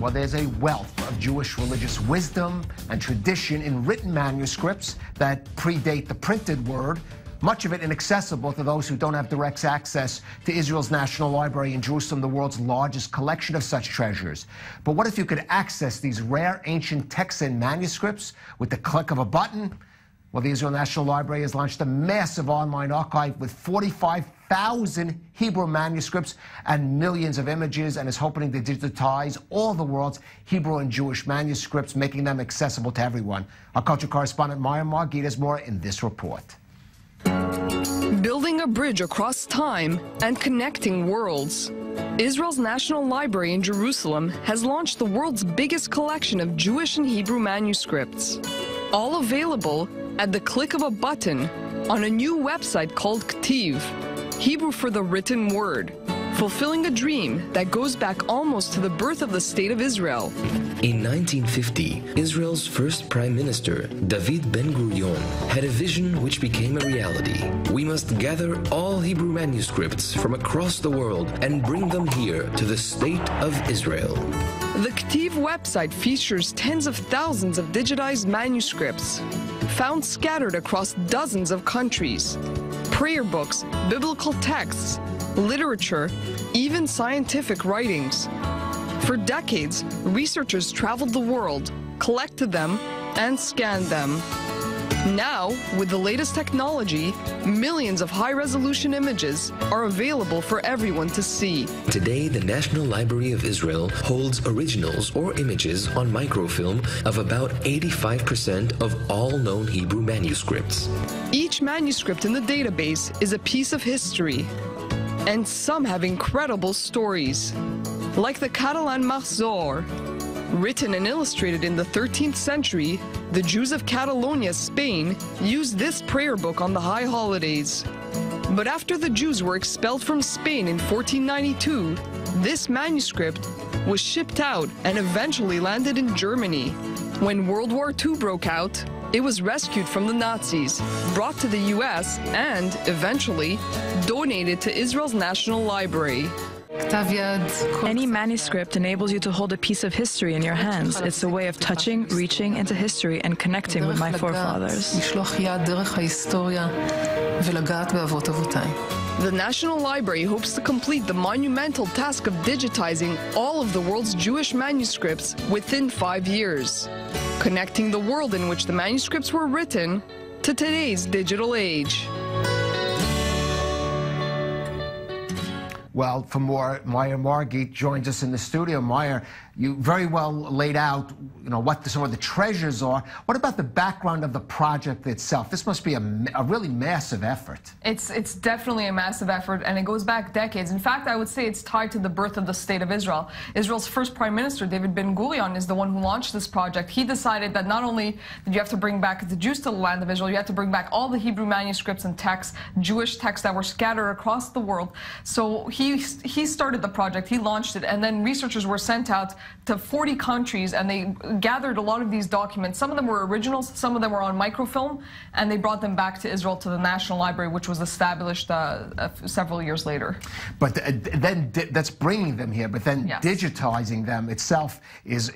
Well, there's a wealth of Jewish religious wisdom and tradition in written manuscripts that predate the printed word, much of it inaccessible to those who don't have direct access to Israel's National Library in Jerusalem, the world's largest collection of such treasures. But what if you could access these rare ancient texts and manuscripts with the click of a button? Well, the Israel National Library has launched a massive online archive with 45,000 Hebrew manuscripts and millions of images, and is hoping to digitize all the world's Hebrew and Jewish manuscripts, making them accessible to everyone. Our culture correspondent Maya Margit has more in this report. Building a bridge across time and connecting worlds. Israel's National Library in Jerusalem has launched the world's biggest collection of Jewish and Hebrew manuscripts, all available at the click of a button on a new website called Ktiv, Hebrew for the written word, fulfilling a dream that goes back almost to the birth of the State of Israel. In 1950, Israel's first Prime Minister, David Ben-Gurion, had a vision which became a reality. We must gather all Hebrew manuscripts from across the world and bring them here to the State of Israel. The Ktiv website features tens of thousands of digitized manuscripts, found scattered across dozens of countries, prayer books, biblical texts, literature, even scientific writings. For decades, researchers traveled the world, collected them, and scanned them. Now, with the latest technology, millions of high-resolution images are available for everyone to see. Today, the National Library of Israel holds originals or images on microfilm of about 85% of all known Hebrew manuscripts. Each manuscript in the database is a piece of history, and some have incredible stories, like the Catalan Mahzor. Written and illustrated in the 13th century, the Jews of Catalonia, Spain, used this prayer book on the high holidays. But after the Jews were expelled from Spain in 1492, this manuscript was shipped out and eventually landed in Germany. When World War II broke out, it was rescued from the Nazis, brought to the US, and, eventually, donated to Israel's National Library. Any manuscript enables you to hold a piece of history in your hands. It's a way of touching, reaching into history, and connecting with my forefathers. The National Library hopes to complete the monumental task of digitizing all of the world's Jewish manuscripts within 5 years, connecting the world in which the manuscripts were written to today's digital age. Well, for more, Maya Margit joins us in the studio. Maya, you very well laid out, what some of the treasures are. What about the background of the project itself? This must be a really massive effort. It's definitely a massive effort, and it goes back decades. In fact, I would say it's tied to the birth of the State of Israel. Israel's first Prime Minister, David Ben-Gurion, is the one who launched this project. He decided that not only did you have to bring back the Jews to the land of Israel, you had to bring back all the Hebrew manuscripts and texts, Jewish texts that were scattered across the world. So he started the project, he launched it, and then researchers were sent out to 40 countries, and they gathered a lot of these documents. Some of them were originals, some of them were on microfilm, and they brought them back to Israel, to the National Library, which was established several years later. But then that's bringing them here, but then yes, digitizing them itself is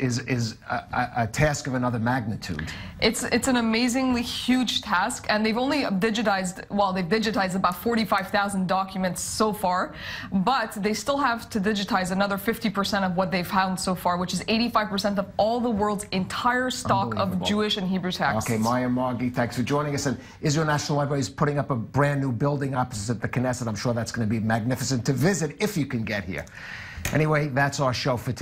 a task of another magnitude. It's an amazingly huge task, and they've only digitized, well, they've digitized about 45,000 documents so far, but they still have to digitize another 50% of what they've found so far, which is 85% of all the world's entire stock of Jewish and Hebrew texts. Okay, Maya Margit, thanks for joining us. And Israel National Library is putting up a brand new building opposite the Knesset. I'm sure that's going to be magnificent to visit if you can get here. Anyway, that's our show for today.